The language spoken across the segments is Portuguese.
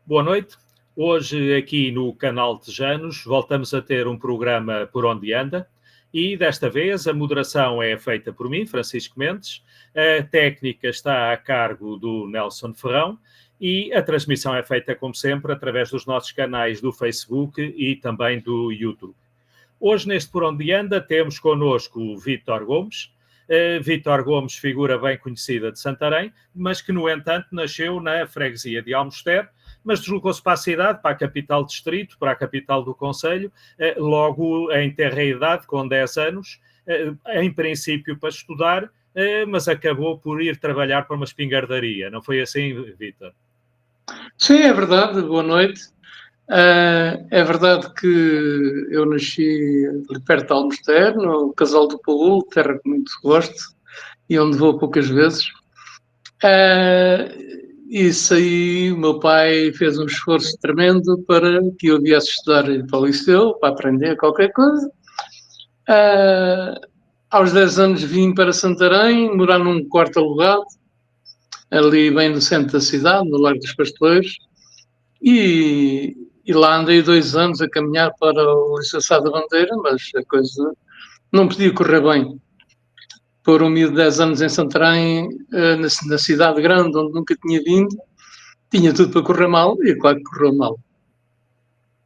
Boa noite. Hoje aqui no canal Tejanos voltamos a ter um programa Por Onde Anda e desta vez a moderação é feita por mim, Francisco Mendes, a técnica está a cargo do Nelson Ferrão e a transmissão é feita, como sempre, através dos nossos canais do Facebook e também do YouTube. Hoje, neste Por Onde Anda, temos connosco o Vítor Gomes. Vítor Gomes, figura bem conhecida de Santarém, mas que, no entanto, nasceu na freguesia de Almoster, mas deslocou-se para a cidade, para a capital do distrito, para a capital do concelho, logo em tenra idade, com 10 anos, em princípio para estudar, mas acabou por ir trabalhar para uma espingardaria. Não foi assim, Vítor? Sim, é verdade. Boa noite. É verdade que eu nasci ali perto de Almoster, no Casal do Paúl, terra que muito gosto e onde vou poucas vezes. Isso aí, o meu pai fez um esforço tremendo para que eu viesse estudar para o liceu, para aprender qualquer coisa. Aos 10 anos vim para Santarém, morar num quarto alugado, ali bem no centro da cidade, no Largo dos Pastoreiros, e lá andei 2 anos a caminhar para o Liceu Sá da Bandeira, mas a coisa não podia correr bem. Por um miúdo de 10 anos em Santarém, na cidade grande, onde nunca tinha vindo, tinha tudo para correr mal, e claro que correu mal.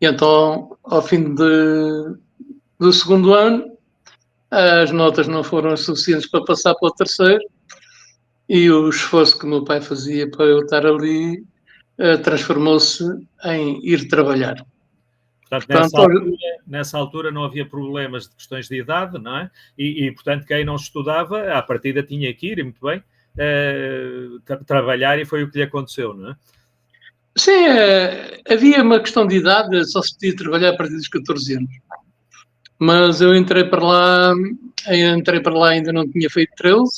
E então, ao fim do segundo ano, as notas não foram suficientes para passar para o terceiro, e o esforço que o meu pai fazia para eu estar ali transformou-se em ir trabalhar. Portanto, nessa altura não havia problemas de questões de idade, não é? Portanto, quem não estudava, à partida tinha que ir, e muito bem, trabalhar, e foi o que lhe aconteceu, não é? Sim, havia uma questão de idade, só se podia trabalhar a partir dos 14 anos. Mas eu entrei para lá ainda não tinha feito 13,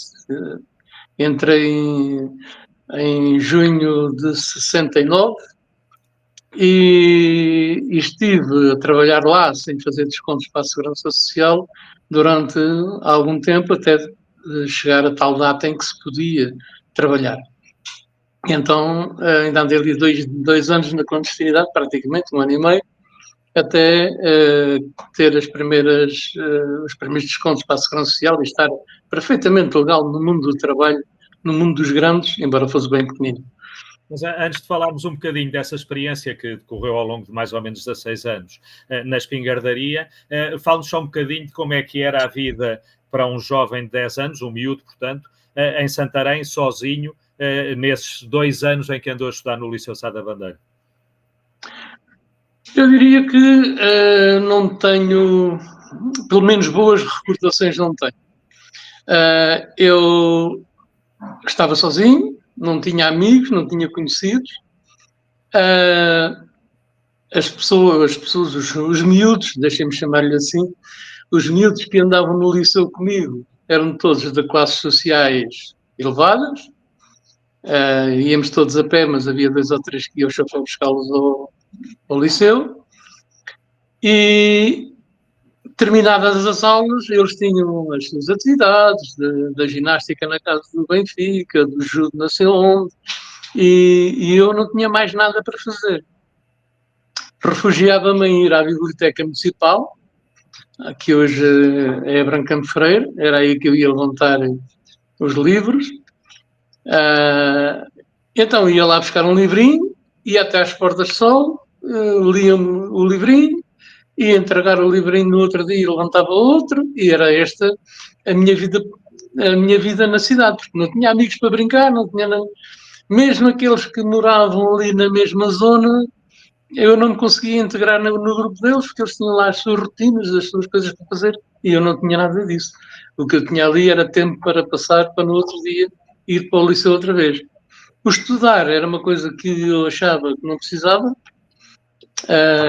entrei em junho de 69 e estive a trabalhar lá sem fazer descontos para a Segurança Social durante algum tempo, até chegar a tal data em que se podia trabalhar. Então, ainda andei ali dois anos na clandestinidade, praticamente, 1 ano e meio, até ter os primeiros descontos para a Segurança Social e estar perfeitamente legal no mundo do trabalho, no mundo dos grandes, embora fosse bem pequenino. Mas antes de falarmos um bocadinho dessa experiência que decorreu ao longo de mais ou menos 16 anos na espingardaria, fale-nos só um bocadinho de como é que era a vida para um jovem de 10 anos, um miúdo, portanto, em Santarém, sozinho, nesses 2 anos em que andou a estudar no Liceu Sá da Bandeira. Eu diria que não tenho, pelo menos boas recordações não tenho. Eu estava sozinho, não tinha amigos, não tinha conhecidos. As pessoas os miúdos, deixem-me chamar-lhe assim, os miúdos que andavam no liceu comigo eram todos de classes sociais elevadas. Íamos todos a pé, mas havia 2 ou 3 que iam só para buscá-los ao liceu. E terminadas as aulas, eles tinham as suas atividades, da ginástica na casa do Benfica, do judo não sei onde, e eu não tinha mais nada para fazer. Refugiava-me em ir à Biblioteca Municipal, que hoje é a Brancamp Freire, era aí que eu ia levantar os livros. Então ia lá buscar um livrinho, ia até às portas de sol, lia-me o livrinho, ia entregar o livrinho no outro dia e levantava outro, e era esta a minha vida na cidade, porque não tinha amigos para brincar, não tinha nada. Mesmo aqueles que moravam ali na mesma zona, eu não me conseguia integrar no grupo deles, porque eles tinham lá as suas rotinas, as suas coisas para fazer, e eu não tinha nada disso. O que eu tinha ali era tempo para passar para no outro dia ir para o liceu outra vez. O estudar era uma coisa que eu achava que não precisava.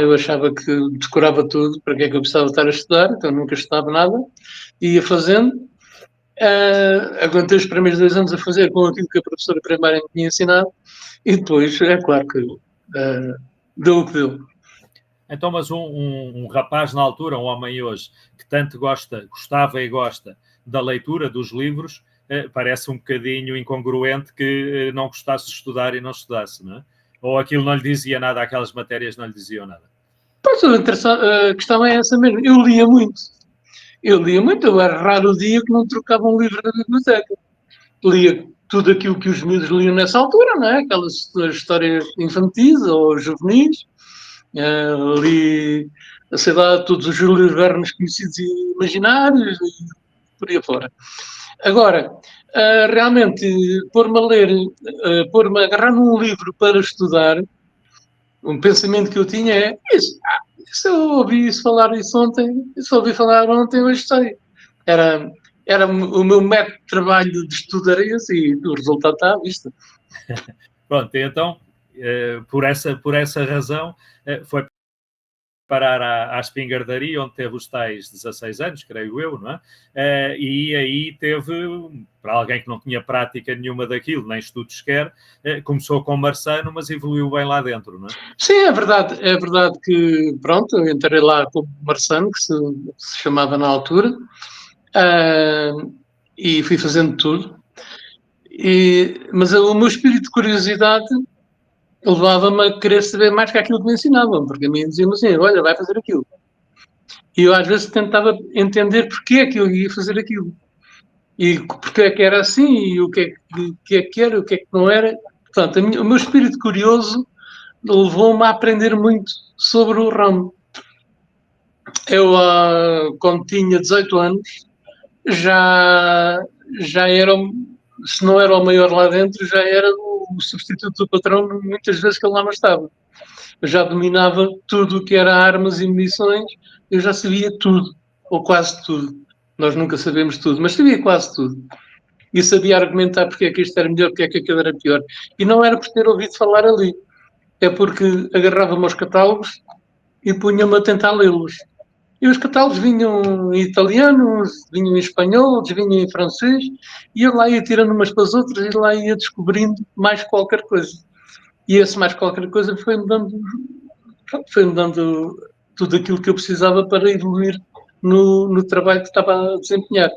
Eu achava que decorava tudo, para que é que eu precisava estar a estudar, então nunca estudava nada, ia fazendo. Aguentei os primeiros 2 anos a fazer com aquilo que a professora primária me tinha ensinado, e depois, é claro que deu o que deu. Então, mas um rapaz na altura, um homem hoje, que tanto gostava e gosta da leitura dos livros, parece um bocadinho incongruente que não gostasse de estudar e não estudasse, não é? Ou aquilo não lhe dizia nada, aquelas matérias não lhe diziam nada? Pois, a questão é essa mesmo. Eu lia muito. Era raro o dia que não trocava um livro da biblioteca. Lia tudo aquilo que os miúdos liam nessa altura, não é? Aquelas histórias infantis ou juvenis. Li, sei lá, todos os Júlios Vernes conhecidos e imaginários e por aí fora. Agora, realmente, pôr-me a ler, pôr-me a agarrar num livro para estudar, um pensamento que eu tinha é isso. Se eu ouvi isso falar isso ontem, se eu ouvi falar ontem, hoje sei. Era, era o meu método de trabalho de estudo era esse e o resultado está à vista. Pronto, então, por essa razão, foi parar à espingardaria, onde teve os tais 16 anos, creio eu, não é? E aí teve, para alguém que não tinha prática nenhuma daquilo, nem estudos sequer, começou com Marçano, mas evoluiu bem lá dentro, não é? Sim, é verdade que, pronto, eu entrei lá como Marçano, que se chamava na altura, e fui fazendo tudo. Mas o meu espírito de curiosidade levava-me a querer saber mais que aquilo que me ensinavam, porque a mim diziam assim, olha, vai fazer aquilo. E eu às vezes tentava entender porque é que eu ia fazer aquilo. E porque é que era assim, e o que é que era, o que é que não era. Portanto, o meu espírito curioso levou-me a aprender muito sobre o ramo. Eu, quando tinha 18 anos, já era, se não era o maior lá dentro, já era o substituto do patrão, muitas vezes que ele lá não estava. Eu já dominava tudo o que era armas e munições, eu já sabia tudo, ou quase tudo. Nós nunca sabemos tudo, mas sabia quase tudo. E sabia argumentar porque é que isto era melhor, porque é que aquilo era pior. E não era por ter ouvido falar ali, é porque agarrava-me aos catálogos e punha-me a tentar lê-los. E os catálogos vinham em italiano, vinham em espanhol, vinham em francês, e eu lá ia tirando umas para as outras e lá ia descobrindo mais qualquer coisa. E esse mais qualquer coisa foi-me dando tudo aquilo que eu precisava para evoluir no trabalho que estava a desempenhar.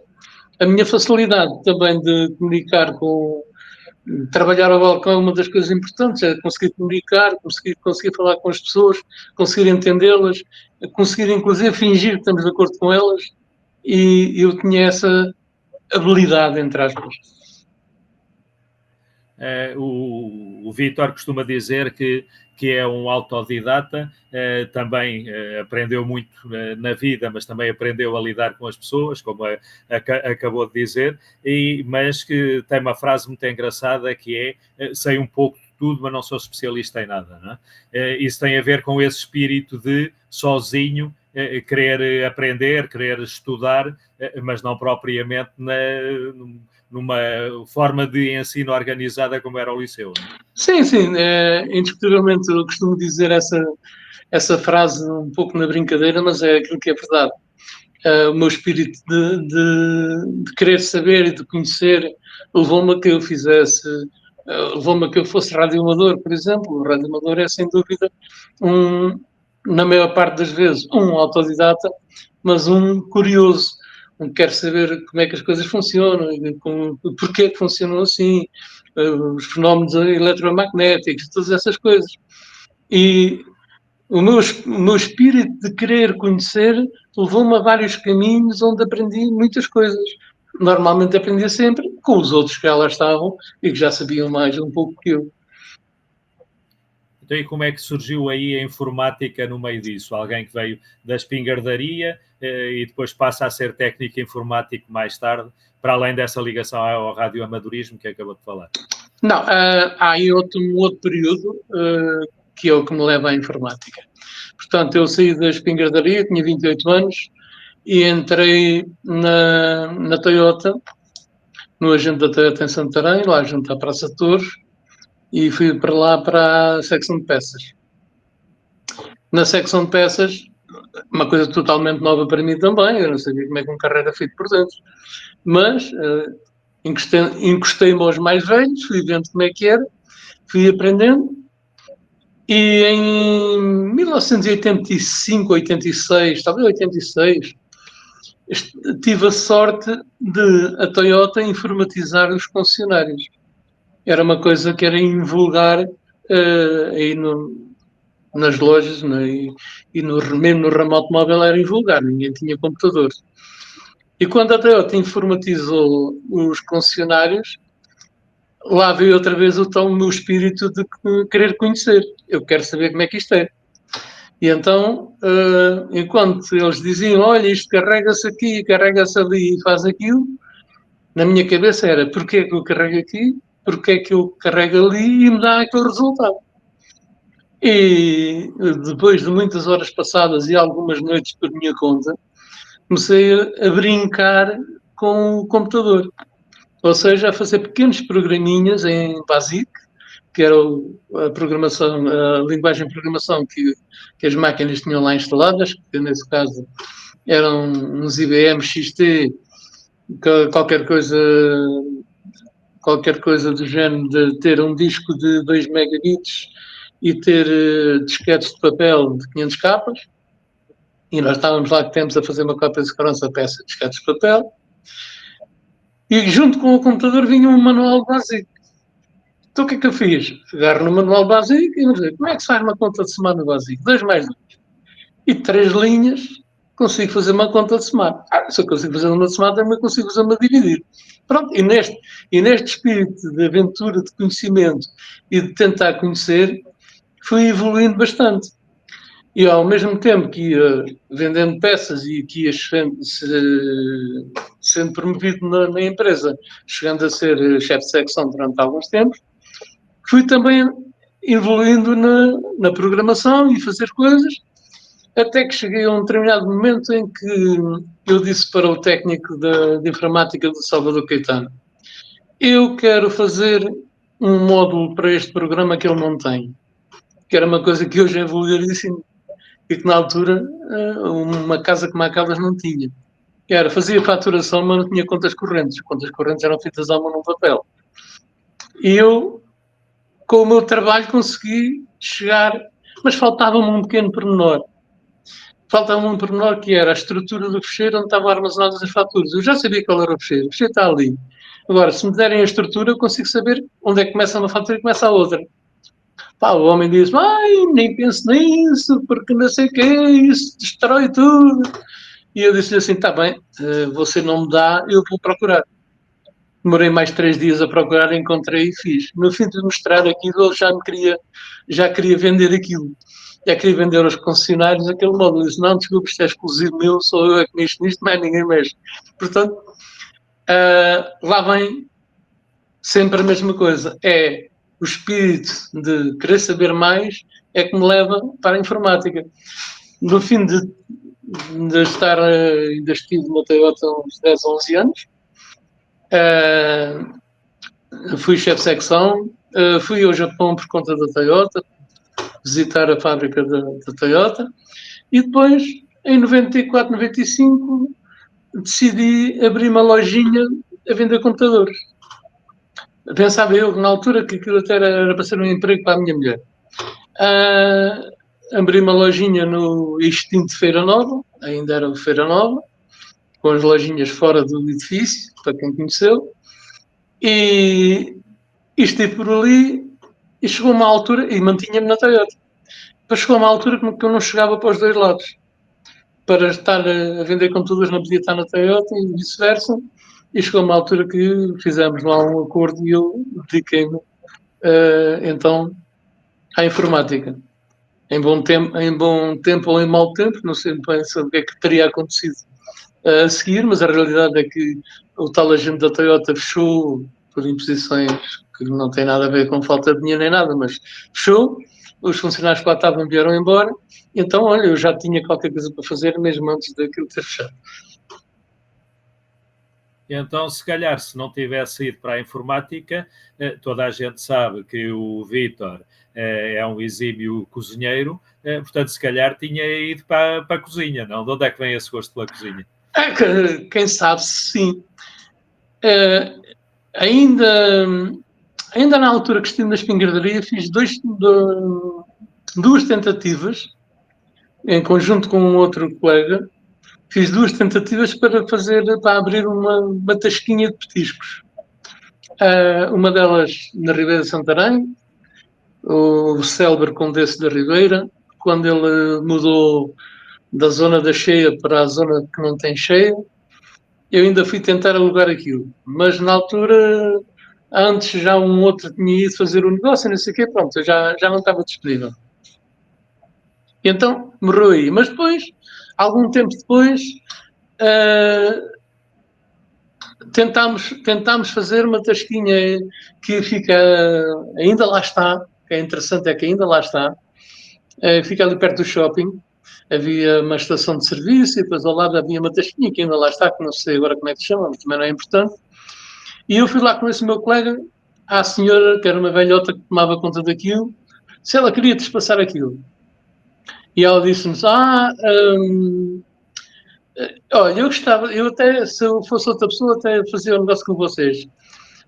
A minha facilidade também de comunicar com. Trabalhar ao balcão é uma das coisas importantes, é conseguir comunicar, conseguir falar com as pessoas, conseguir entendê-las, conseguir inclusive fingir que estamos de acordo com elas, e eu tinha essa habilidade, entre aspas. O Vítor costuma dizer que é um autodidata, também aprendeu muito na vida, mas também aprendeu a lidar com as pessoas, como acabou de dizer, mas que tem uma frase muito engraçada que é sei um pouco de tudo, mas não sou especialista em nada. Não é? Isso tem a ver com esse espírito de sozinho querer aprender, querer estudar, mas não propriamente numa forma de ensino organizada como era o liceu. Não é? Sim, indiscutivelmente eu costumo dizer essa frase um pouco na brincadeira, mas é aquilo que é verdade. O meu espírito de querer saber e de conhecer levou-me a que eu fizesse, levou-me a que eu fosse radioamador, por exemplo. O radioamador é, sem dúvida, na maior parte das vezes, um autodidata, mas um curioso, um que quer saber como é que as coisas funcionam, porquê que funcionam assim, os fenómenos eletromagnéticos, todas essas coisas. E o meu espírito de querer conhecer levou-me a vários caminhos onde aprendi muitas coisas. Normalmente aprendia sempre com os outros que já lá estavam e que já sabiam mais um pouco que eu. Então, e como é que surgiu aí a informática no meio disso? Alguém que veio da espingardaria e depois passa a ser técnico informático mais tarde, para além dessa ligação ao radioamadorismo que acabou de falar? Não, há aí um outro período que é o que me leva à informática. Portanto, eu saí da espingardaria, tinha 28 anos, e entrei na Toyota, no agente da Toyota em Santarém, lá junto à Praça de Torres, e fui para lá para a secção de peças. Na secção de peças, uma coisa totalmente nova para mim também, eu não sabia como é que um carro era feito por dentro, mas encostei-me aos mais velhos, fui vendo como é que era, fui aprendendo, e em 1985, 86, talvez 86, tive a sorte de a Toyota informatizar os concessionários. Era uma coisa que era invulgar aí nas lojas, e mesmo no ramo automóvel era invulgar, ninguém tinha computador. E quando a Toyota informatizou os concessionários, lá veio outra vez o meu espírito de querer conhecer. Eu quero saber como é que isto é. E então, enquanto eles diziam, olha, isto carrega-se aqui, carrega-se ali e faz aquilo, na minha cabeça era, porquê é que eu carrego aqui, porquê é que eu carrego ali e me dá aquele resultado. E depois de muitas horas passadas e algumas noites por minha conta, comecei a brincar com o computador. Ou seja, a fazer pequenos programinhas em BASIC, que era a programação, a linguagem de programação que as máquinas tinham lá instaladas, que nesse caso eram uns IBM XT, qualquer coisa do género de ter um disco de 2 megabits e ter disquetes de papel de 500 capas. E nós estávamos lá que temos a fazer uma cópia de segurança peça de disquetes de papel. E junto com o computador vinha um manual básico. Então o que é que eu fiz? Agarro no manual básico e vou dizer, como é que se faz uma conta de semana básica? 2 mais 2. E 3 linhas, consigo fazer uma conta de semana. Se eu consigo fazer uma de semana, também consigo fazer uma dividir. Pronto, e neste espírito de aventura, de conhecimento e de tentar conhecer, fui evoluindo bastante. E ao mesmo tempo que ia vendendo peças e que ia sendo promovido na empresa, chegando a ser chefe de secção durante alguns tempos, fui também evoluindo na programação e fazer coisas, até que cheguei a um determinado momento em que eu disse para o técnico de informática do Salvador Caetano, eu quero fazer um módulo para este programa que ele não tem, que era uma coisa que hoje é vulgaríssimo e que na altura uma casa como a Caldas não tinha. Era, fazia faturação, mas não tinha contas correntes. As contas correntes eram feitas à mão num papel. E eu, com o meu trabalho, consegui chegar, mas faltava-me um pequeno pormenor. Faltava-me um pormenor que era a estrutura do fecheiro onde estavam armazenadas as faturas. Eu já sabia qual era o fecheiro está ali. Agora, se me derem a estrutura, eu consigo saber onde é que começa uma fatura e começa a outra. Pá, o homem diz, nem penso nisso, porque não sei o quê, isso destrói tudo. E eu disse-lhe assim, está bem, você não me dá, eu vou procurar. Demorei mais 3 dias a procurar, encontrei e fiz. No fim de mostrar aquilo, ele já queria vender aquilo. Já queria vender aos concessionários aquele módulo. Eu disse, não, desculpe, isto é exclusivo meu, sou eu é que mexo nisto, mais ninguém mexe. Portanto, lá vem sempre a mesma coisa. É o espírito de querer saber mais é que me leva para a informática. No fim de estar, ainda estive na Toyota uns 10, 11 anos, fui chefe de secção, fui ao Japão por conta da Toyota, visitar a fábrica da Toyota, e depois, em 94, 95, decidi abrir uma lojinha a vender computadores. Pensava eu, na altura, que aquilo até era para ser um emprego para a minha mulher. Abri uma lojinha no extinto Feira Nova, ainda era o Feira Nova, com as lojinhas fora do edifício, para quem conheceu, e estive por ali, e chegou uma altura, e mantinha-me na Toyota, depois chegou uma altura que eu não chegava para os dois lados. Para estar a vender computadores não podia estar na Toyota e vice-versa, e chegou uma altura que fizemos lá um acordo e eu dediquei-me então à informática. Em bom tempo ou em mau tempo, não sei bem sobre o que é que teria acontecido a seguir, mas a realidade é que o tal agente da Toyota fechou por imposições que não tem nada a ver com falta de dinheiro nem nada, mas fechou, os funcionários que lá estavam vieram embora, então, olha, eu já tinha qualquer coisa para fazer mesmo antes daquilo ter fechado. Então, se calhar, se não tivesse ido para a informática, toda a gente sabe que o Vítor é um exímio cozinheiro, portanto, se calhar tinha ido para a cozinha, não? De onde é que vem esse gosto pela cozinha? Quem sabe, sim. Ainda na altura que estive na espingardaria, fiz duas tentativas, em conjunto com um outro colega, fiz 2 tentativas para abrir uma tasquinha de petiscos. Uma delas na Ribeira de Santarém, o célebre Condesse da Ribeira, quando ele mudou da zona da cheia para a zona que não tem cheia, eu ainda fui tentar alugar aquilo. Mas na altura, antes já um outro tinha ido fazer o negócio, não sei o quê, pronto, eu já não estava disponível. E então morreu aí. Mas depois, algum tempo depois, uh, tentámos fazer uma tasquinha que fica, ainda lá está, que é interessante é que ainda lá está, fica ali perto do shopping. Havia uma estação de serviço e depois ao lado havia uma tasquinha que ainda lá está, que não sei agora como é que se chama, mas também não é importante. E eu fui lá com esse meu colega, à senhora, que era uma velhota que tomava conta daquilo, se ela queria despassar aquilo. E ela disse-nos, olha, eu gostava, eu até, se eu fosse outra pessoa, até fazia um negócio com vocês.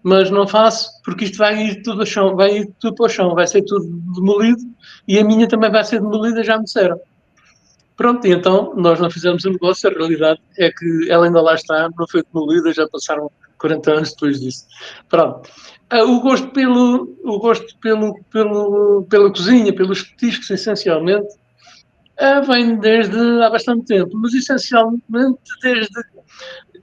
Mas não faço, porque isto vai ir tudo ao chão, vai ir tudo para o chão, vai ser tudo demolido, e a minha também vai ser demolida, já me disseram. Pronto, e então nós não fizemos o negócio, a realidade é que ela ainda lá está, não foi demolida, já passaram 40 anos depois disso. Pronto. Pela cozinha, pelos petiscos, essencialmente, vem desde há bastante tempo, mas essencialmente desde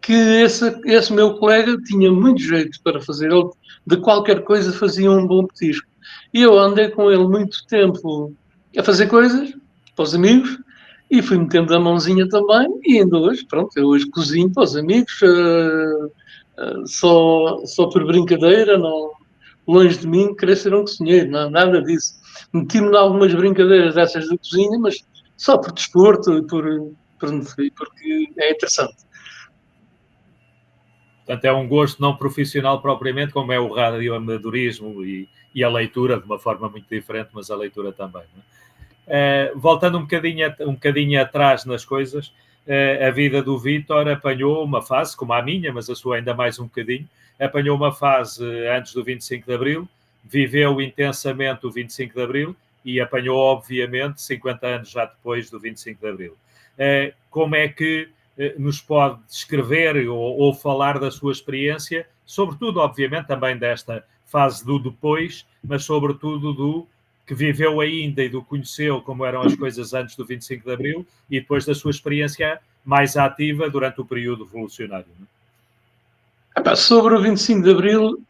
que esse meu colega tinha muito jeito para fazer. Ele, de qualquer coisa, fazia um bom petisco. E eu andei com ele muito tempo a fazer coisas para os amigos e fui metendo a mãozinha também. E ainda hoje, pronto, eu hoje cozinho para os amigos, só por brincadeira, não, longe de mim querer ser um cozinheiro, não, nada disso. Meti-me em algumas brincadeiras dessas de cozinha, mas só por desporto e porque é interessante. Portanto, é um gosto não profissional propriamente, como é o radioamadorismo e a leitura, de uma forma muito diferente, mas a leitura também. Voltando um bocadinho atrás nas coisas, a vida do Vítor apanhou uma fase, como a minha, mas a sua ainda mais um bocadinho, apanhou uma fase antes do 25 de Abril, viveu intensamente o 25 de Abril e apanhou, obviamente, 50 anos já depois do 25 de Abril. Como é que nos pode descrever ou falar da sua experiência, sobretudo, obviamente, também desta fase do depois, mas sobretudo do que viveu ainda e do conheceu como eram as coisas antes do 25 de Abril e depois da sua experiência mais ativa durante o período revolucionário. Sobre o 25 de Abril,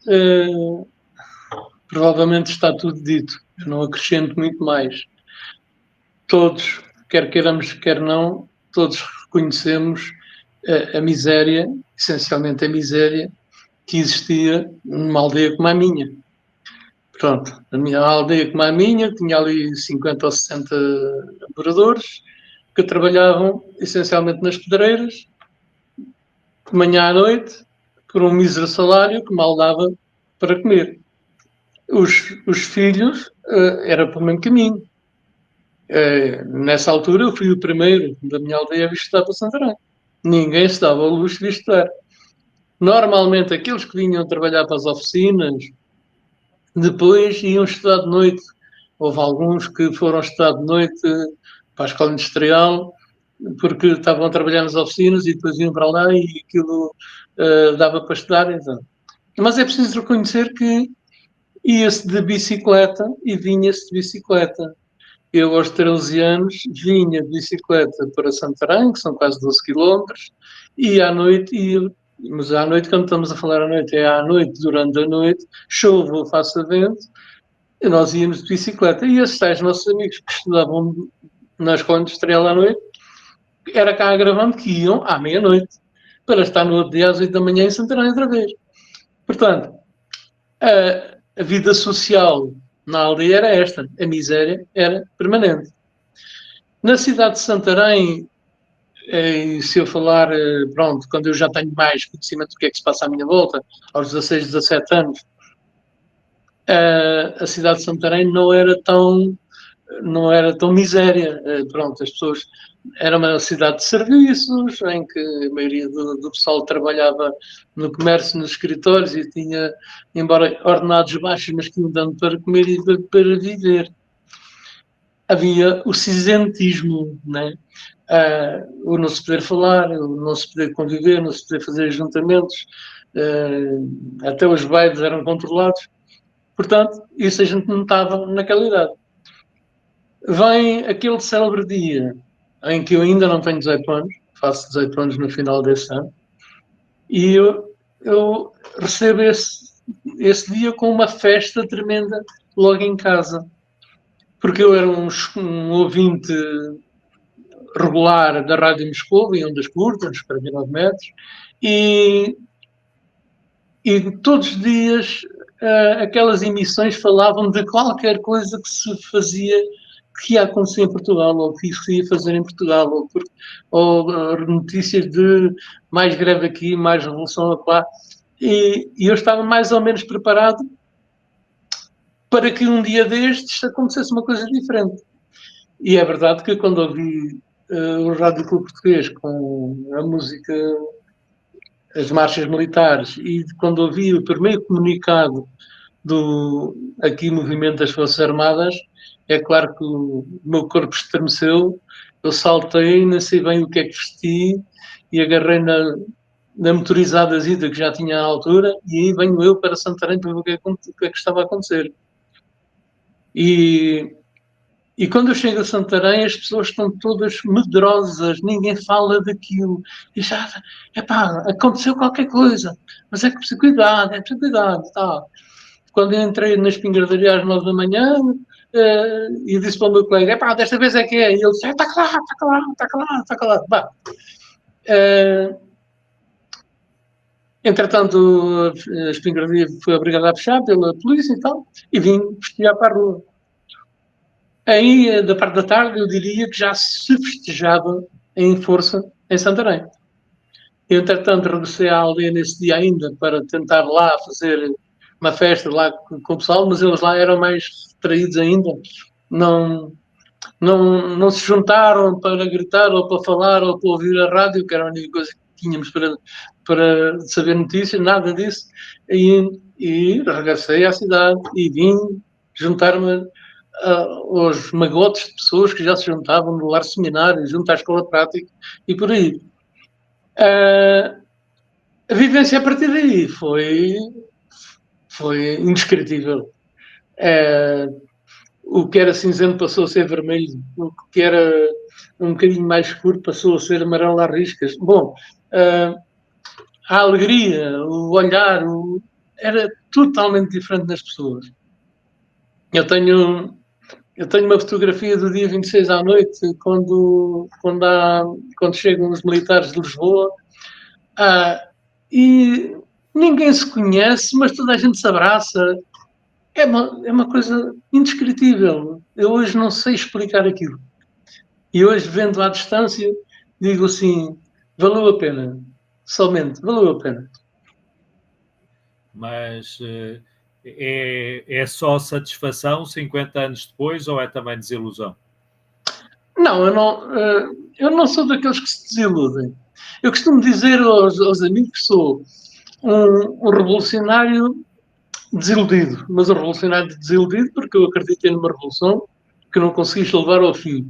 provavelmente está tudo dito. Eu não acrescento muito mais. Todos, quer queiramos, quer não, todos reconhecemos a miséria, essencialmente a miséria, que existia numa aldeia como a minha. Pronto, a minha aldeia como a minha tinha ali 50 ou 60 moradores que trabalhavam essencialmente nas pedreiras, de manhã à noite, por um mísero salário que mal dava para comer. Os filhos era para o mesmo caminho. Nessa altura eu fui o primeiro da minha aldeia a vir estudar para Santarém. Ninguém se dava ao luxo de estudar. Normalmente aqueles que vinham trabalhar para as oficinas, depois iam estudar de noite. Houve alguns que foram estudar de noite para a escola industrial, porque estavam a trabalhar nas oficinas e depois iam para lá e aquilo dava para estudar. Então. Mas é preciso reconhecer que ia-se de bicicleta e vinha-se de bicicleta. Eu, aos 13 anos, vinha de bicicleta para Santarém, que são quase 12 quilómetros, e à noite ia. Mas à noite, quando estamos a falar à noite, é à noite, durante a noite, chova ou faça vento, e nós íamos de bicicleta. E esses tais nossos amigos que estudavam na escola industrial à noite, era cá agravando que iam à meia-noite, para estar no outro dia às 8 da manhã em Santarém outra vez. Portanto, a vida social na aldeia era esta, a miséria era permanente. Na cidade de Santarém, se eu falar, pronto, quando eu já tenho mais conhecimento do que é que se passa à minha volta, aos 16, 17 anos, a cidade de Santarém não era tão miséria. Pronto, as pessoas. Era uma cidade de serviços, em que a maioria do pessoal trabalhava no comércio, nos escritórios e tinha, embora ordenados baixos, mas que iam dando para comer e para viver. Havia o cinzentismo, né? O não se poder falar, o não se poder conviver, não se poder fazer ajuntamentos, até os bailes eram controlados. Portanto, isso a gente notava naquela idade. Vem aquele célebre dia em que eu ainda não tenho 18 anos, faço 18 anos no final desse ano, e eu recebo esse dia com uma festa tremenda logo em casa, porque eu era um ouvinte regular da Rádio Moscou, em ondas curtas, nos 49 metros, e, e todos os dias aquelas emissões falavam de qualquer coisa que se fazia, que ia acontecer em Portugal, ou que se ia fazer em Portugal, ou notícias de mais greve aqui, mais revolução lá. E eu estava mais ou menos preparado para que um dia destes acontecesse uma coisa diferente. E é verdade que quando ouvi o Rádio Clube Português com a música, as marchas militares, e quando ouvi o primeiro comunicado do aqui Movimento das Forças Armadas, é claro que o meu corpo estremeceu, eu saltei, não sei bem o que é que vesti, e agarrei na motorizada Zida que já tinha à altura, e aí venho eu para Santarém para ver o que é que estava a acontecer. E quando eu chego a Santarém, as pessoas estão todas medrosas, ninguém fala daquilo. E já, epá, aconteceu qualquer coisa, mas é que é preciso cuidado, tá. Quando eu entrei na espingardaria às 9 da manhã, e disse para o meu colega, epá, desta vez é que é. E ele disse, está calado, está calado, está calado, está calado. Bah, entretanto, a espingardaria foi obrigada a fechar pela polícia e tal, e vim festejar para a rua. Aí, da parte da tarde, eu diria que já se festejava em força em Santarém. Eu, entretanto, regressei à aldeia nesse dia ainda para tentar lá fazer uma festa lá com o pessoal, mas eles lá eram mais distraídos ainda. Não, não se juntaram para gritar ou para falar ou para ouvir a rádio, que era a única coisa que tínhamos para saber notícias, nada disso. E regressei à cidade e vim juntar-me aos magotes de pessoas que já se juntavam no lar seminário, junto à escola prática e por aí. A vivência a partir daí foi indescritível. O que era cinzento passou a ser vermelho, o que era um bocadinho mais escuro passou a ser amarelo às riscas. Bom, a alegria, o olhar, era totalmente diferente das pessoas. Eu tenho uma fotografia do dia 26 à noite, quando chegam os militares de Lisboa, e ninguém se conhece, mas toda a gente se abraça. É uma coisa indescritível. Eu hoje não sei explicar aquilo. E hoje, vendo à distância, digo assim, valeu a pena. Somente, valeu a pena. Mas é só satisfação 50 anos depois ou é também desilusão? Não, eu não sou daqueles que se desiludem. Eu costumo dizer aos amigos que sou um revolucionário desiludido, mas um revolucionário desiludido porque eu acreditei numa revolução que não consegui levar ao fim.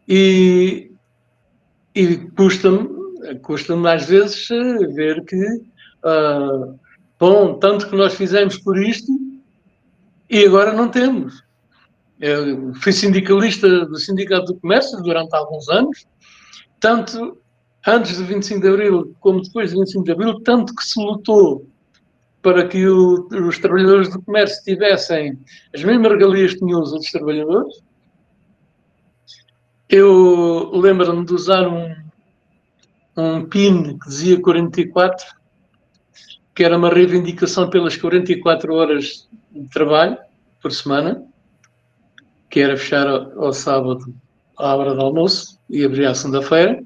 E custa-me às vezes ver que, bom, tanto que nós fizemos por isto e agora não temos. Eu fui sindicalista do Sindicato do Comércio durante alguns anos, tanto antes do 25 de Abril como depois do 25 de Abril, tanto que se lutou para que os trabalhadores do comércio tivessem as mesmas regalias que tinham os outros trabalhadores. Eu lembro-me de usar um PIN que dizia 44, que era uma reivindicação pelas 44 horas de trabalho por semana, que era fechar ao sábado à hora do almoço e abrir à segunda-feira.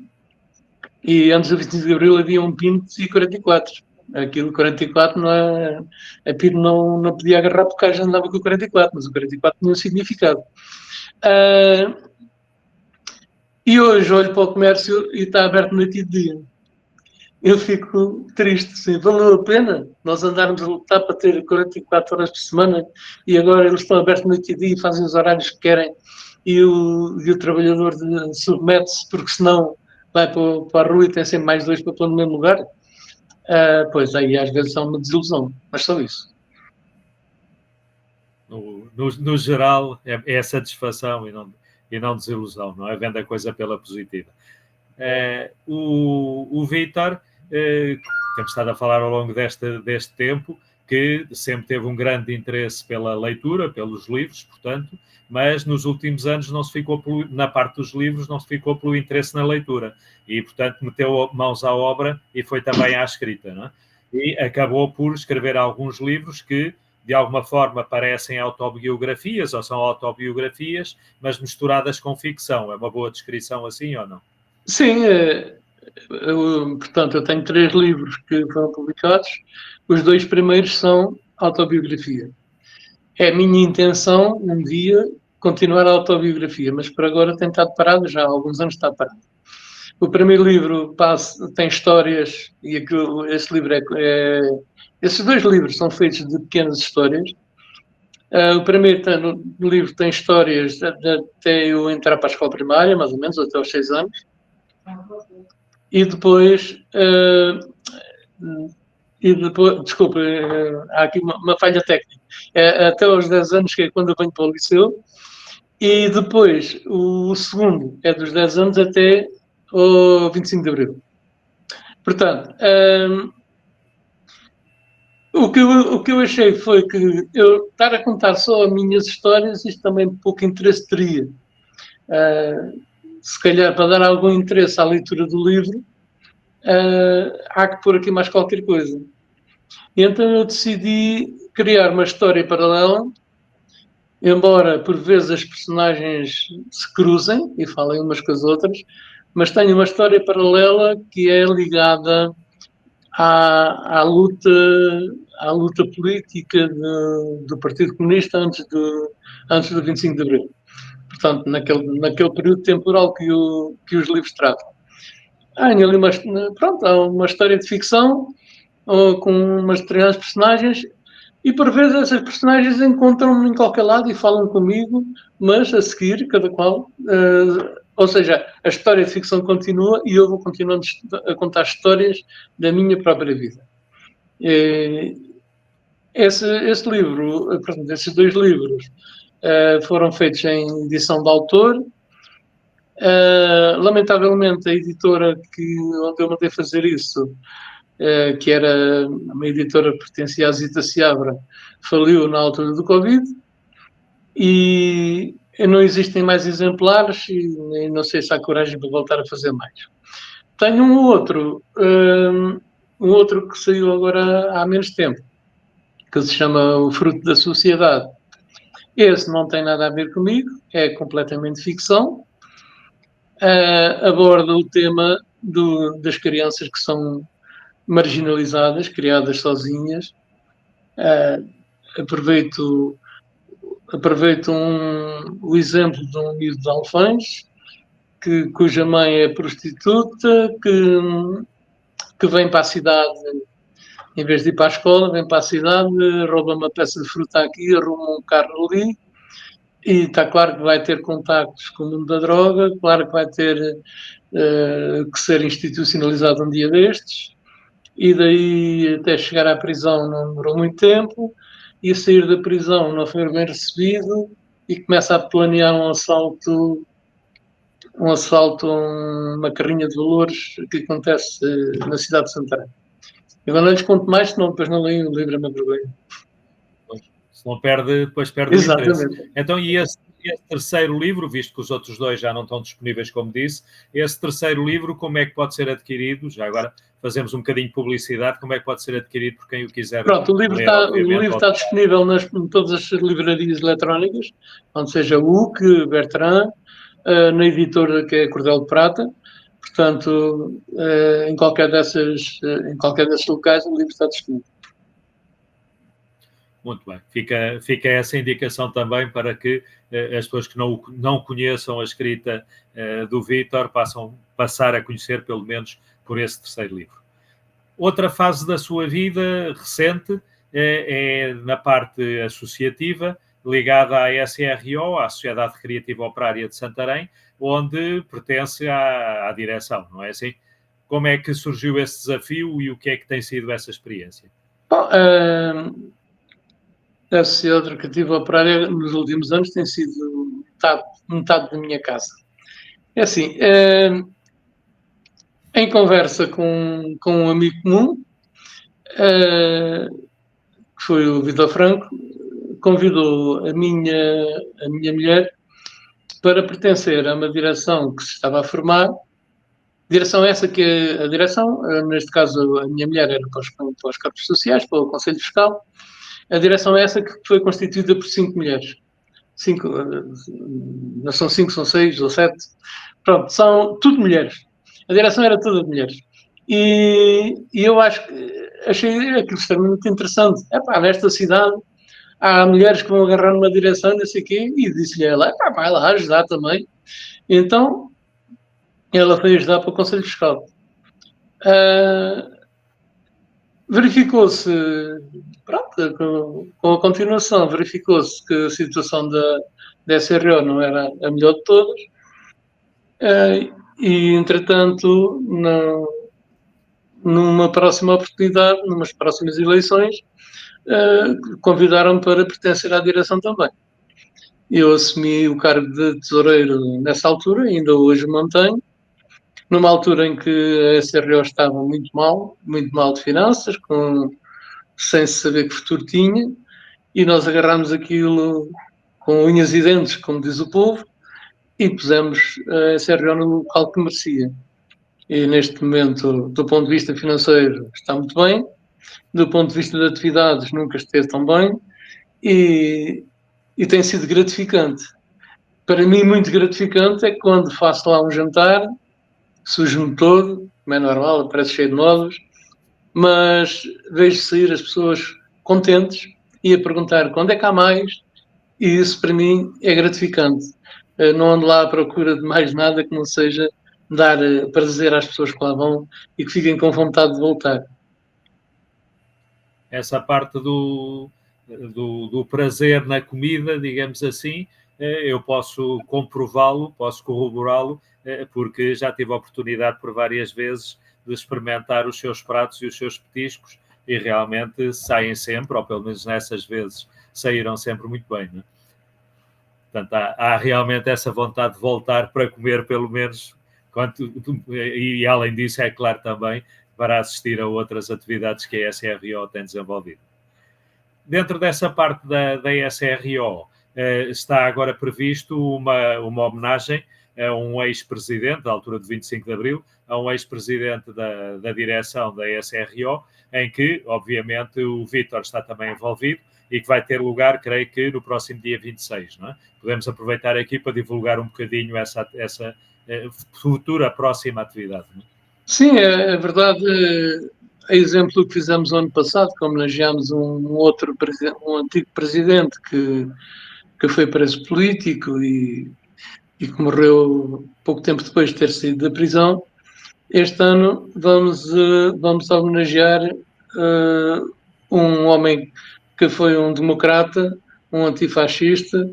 E antes do 25 de Abril havia um PIN que dizia 44. Aquilo 44 não é. A PIN não podia agarrar porque a gente andava com o 44, mas o 44 tinha um significado. E hoje olho para o comércio e está aberto noite e dia. Eu fico triste, sim. Valeu a pena nós andarmos a lutar para ter 44 horas por semana e agora eles estão abertos noite e dia e fazem os horários que querem e o trabalhador submete-se porque senão vai para a rua e tem sempre mais dois para pôr no mesmo lugar. Pois aí às vezes há uma desilusão, mas só isso. no geral, é satisfação e não desilusão, não é? Vendo a coisa pela positiva. O Vítor, temos estado a falar ao longo deste tempo, que sempre teve um grande interesse pela leitura, pelos livros, portanto, mas nos últimos anos na parte dos livros, não se ficou pelo interesse na leitura. E, portanto, meteu mãos à obra e foi também à escrita, não é? E acabou por escrever alguns livros que, de alguma forma, parecem autobiografias ou são autobiografias, mas misturadas com ficção. É uma boa descrição assim ou não? Sim, portanto, eu tenho 3 livros que foram publicados. Os 2 primeiros são autobiografia. É a minha intenção, um dia, continuar a autobiografia, mas por agora tem estado parado, já há alguns anos está parado. O primeiro livro tem histórias, e esse livro esses 2 livros são feitos de pequenas histórias. O primeiro no livro tem histórias até eu entrar para a escola primária, mais ou menos, até aos 6 anos. E depois, desculpa, há aqui uma falha técnica. Até aos 10 anos, que é quando eu venho para o liceu. E depois, o segundo é dos 10 anos até o 25 de Abril. Portanto, o que eu achei foi que eu estar a contar só as minhas histórias, isto também pouco interesse teria. Se calhar, para dar algum interesse à leitura do livro, há que pôr aqui mais qualquer coisa. E então eu decidi criar uma história paralela, embora por vezes as personagens se cruzem e falem umas com as outras, mas tenho uma história paralela que é ligada à luta política do Partido Comunista antes do 25 de Abril. Portanto, naquele período temporal que os livros tratam. Há ali uma história de ficção com umas determinadas personagens e por vezes essas personagens encontram-me em qualquer lado e falam comigo, mas a seguir, cada qual... ou seja, a história de ficção continua e eu vou continuando a contar histórias da minha própria vida. Esse livro, portanto, esses 2 livros foram feitos em edição de autor. Lamentavelmente, a editora onde eu mandei fazer isso, que era uma editora que pertencia à Zita Seabra, faliu na altura do Covid e não existem mais exemplares e não sei se há coragem para voltar a fazer mais. Tenho um outro que saiu agora há menos tempo, que se chama O Fruto da Sociedade. Esse não tem nada a ver comigo, é completamente ficção. Aborda o tema das crianças que são marginalizadas, criadas sozinhas. Aproveito o exemplo de um miúdo de Alfães, cuja mãe é prostituta, que vem para a cidade, em vez de ir para a escola, vem para a cidade, rouba uma peça de fruta aqui, arruma um carro ali, e está claro que vai ter contactos com o mundo da droga, claro que vai ter que ser institucionalizado um dia destes, e daí até chegar à prisão não demorou muito tempo, e a sair da prisão não foi bem recebido, e começa a planear um assalto a uma carrinha de valores que acontece na cidade de Santarém. Agora não lhes conto mais, senão depois não leio o livro, é uma vergonha. Se não depois perde Exatamente. o interesse. Então, e esse terceiro livro, visto que os outros 2 já não estão disponíveis, como disse, esse terceiro livro, como é que pode ser adquirido? Já agora fazemos um bocadinho de publicidade, como é que pode ser adquirido por quem o quiser? Pronto, o livro está disponível em todas as livrarias eletrónicas, onde seja UC, Bertrand, na editora que é Cordel de Prata. Portanto, em qualquer desses locais, o livro está disponível. Muito bem. Fica essa indicação também para que as pessoas que não conheçam a escrita do Vítor passar a conhecer, pelo menos, por esse terceiro livro. Outra fase da sua vida recente é na parte associativa, ligada à SRO, à Sociedade Recreativa Operária de Santarém, onde pertence à direção, não é assim? Como é que surgiu esse desafio e o que é que tem sido essa experiência? Bom, A sociedade recreativa operária nos últimos anos tem sido metade da minha casa. É assim, em conversa com um amigo comum, que foi o Vitor Franco, convidou a minha mulher para pertencer a uma direção que se estava a formar. Direção essa que a direção, neste caso a minha mulher era para os corpos sociais, para o Conselho Fiscal, a direção é essa que foi constituída por 5 mulheres. Não são 5, são 6 ou 7. Pronto, são tudo mulheres. A direção era toda de mulheres. E eu achei aquilo extremamente interessante. Nesta cidade há mulheres que vão agarrar numa direção, não sei o quê, e disse-lhe a ela, vai lá ajudar também. Então, ela foi ajudar para o Conselho Fiscal. Verificou-se, pronto, com a continuação, verificou-se que a situação da SRO não era a melhor de todas, e, entretanto, numa próxima oportunidade, numas próximas eleições, convidaram-me para pertencer à direção também. Eu assumi o cargo de tesoureiro nessa altura, ainda hoje mantenho, numa altura em que a SRO estava muito mal de finanças, sem saber que futuro tinha, e nós agarramos aquilo com unhas e dentes, como diz o povo, e pusemos a SRO no local que merecia. E neste momento, do ponto de vista financeiro, está muito bem, do ponto de vista de atividades, nunca esteve tão bem, e tem sido gratificante. Para mim, muito gratificante é que quando faço lá um jantar, sujo-me todo, como é normal, parece cheio de nódulos, mas vejo sair as pessoas contentes e a perguntar quando é que há mais, e isso para mim é gratificante. Não ando lá à procura de mais nada que não seja dar prazer às pessoas que lá vão e que fiquem com vontade de voltar. Essa parte do prazer na comida, digamos assim, eu posso comprová-lo, posso corroborá-lo, porque já tive a oportunidade por várias vezes de experimentar os seus pratos e os seus petiscos e realmente saem sempre, ou pelo menos nessas vezes saíram sempre muito bem, não é? Portanto, há realmente essa vontade de voltar para comer pelo menos, e além disso, é claro também, para assistir a outras atividades que a SRO tem desenvolvido. Dentro dessa parte da SRO, está agora previsto uma homenagem a um ex-presidente, da altura de 25 de Abril, a um ex-presidente da direção da SRO, em que, obviamente, o Vítor está também envolvido e que vai ter lugar, creio que, no próximo dia 26, não é? Podemos aproveitar aqui para divulgar um bocadinho essa futura próxima atividade, não é? Sim, é verdade. É exemplo do que fizemos no ano passado, que homenageámos um antigo presidente que foi preso político e que morreu pouco tempo depois de ter saído da prisão. Este ano vamos homenagear um homem que foi um democrata, um antifascista,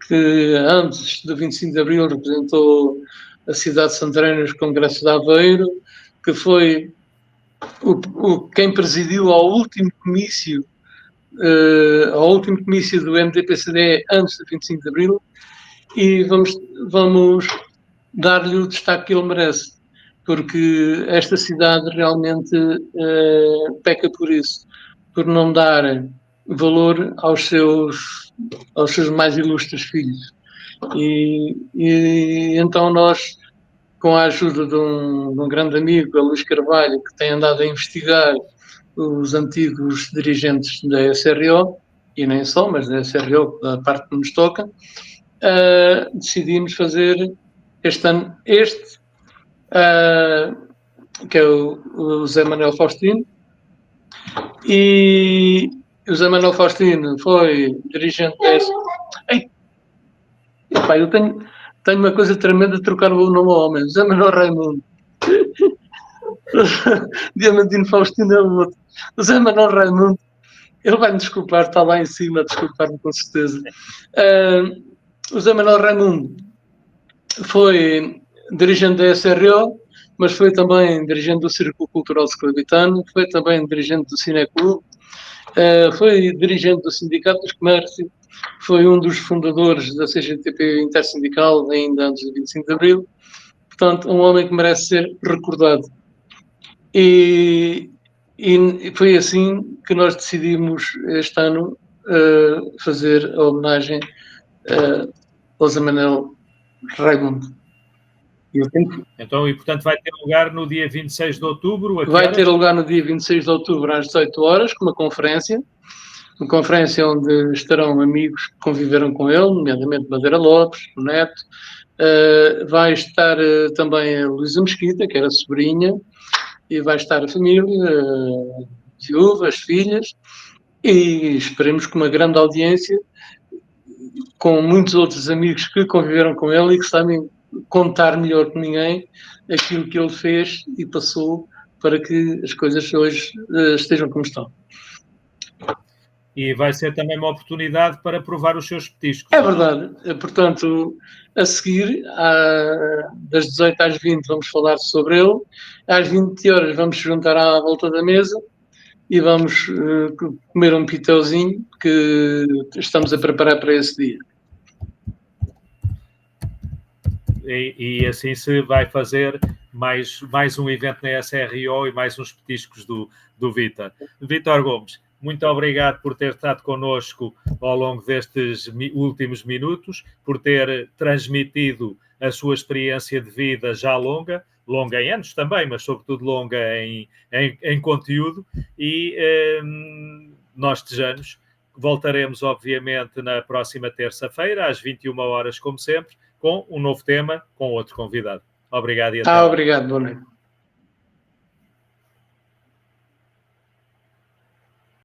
que antes do 25 de Abril representou a cidade de Santarém nos Congressos de Aveiro, que foi quem presidiu ao último comício do MDP-CD antes do 25 de Abril, e vamos dar-lhe o destaque que ele merece, porque esta cidade realmente peca por isso, por não dar valor aos seus mais ilustres filhos. E então nós, com a ajuda de um grande amigo, a Luís Carvalho, que tem andado a investigar os antigos dirigentes da SRO, e nem só, mas da SRO, da parte que nos toca, decidimos fazer este ano que é o Zé Manuel Faustino, e o Zé Manuel Faustino foi dirigente dessa. Eu tenho uma coisa tremenda de trocar o nome ao homem. Zé Manuel Raimundo. Diamantino Faustino é o outro. O Zé Manuel Raimundo, ele vai me desculpar, está lá em cima a desculpar-me com certeza. O Zé Manuel Raimundo foi dirigente da SRO, mas foi também dirigente do Círculo Cultural Esclavitano, foi também dirigente do Cineclube Foi dirigente do Sindicato dos Comércios, foi um dos fundadores da CGTP Intersindical ainda antes do 25 de Abril. Portanto, um homem que merece ser recordado. E foi assim que nós decidimos este ano fazer a homenagem ao Zé Manuel Raimundo. Então, e portanto vai ter lugar no dia 26 de outubro, a que Vai horas? ter lugar no dia 26 de outubro às 18 horas, com uma conferência onde estarão amigos que conviveram com ele, nomeadamente Bandeira Lopes, o Neto. Vai estar também a Luísa Mesquita, que era sobrinha, e vai estar a família, viúva, as filhas, e esperemos que uma grande audiência, com muitos outros amigos que conviveram com ele e que sabem contar melhor que ninguém aquilo que ele fez e passou para que as coisas hoje estejam como estão. E vai ser também uma oportunidade para provar os seus petiscos. É verdade. Portanto, a seguir, das 18 às 20, vamos falar sobre ele. Às 20 horas vamos se juntar à volta da mesa e vamos comer um piteuzinho que estamos a preparar para esse dia. E assim se vai fazer mais um evento na SRO e mais uns petiscos do Vítor. Vítor Gomes, muito obrigado por ter estado connosco ao longo destes últimos minutos, por ter transmitido a sua experiência de vida já longa em anos também, mas sobretudo longa em conteúdo, e nós desejamos que voltaremos, obviamente, na próxima terça-feira, às 21 horas, como sempre, com um novo tema, com outro convidado. Obrigado e até lá. Obrigado, boa noite.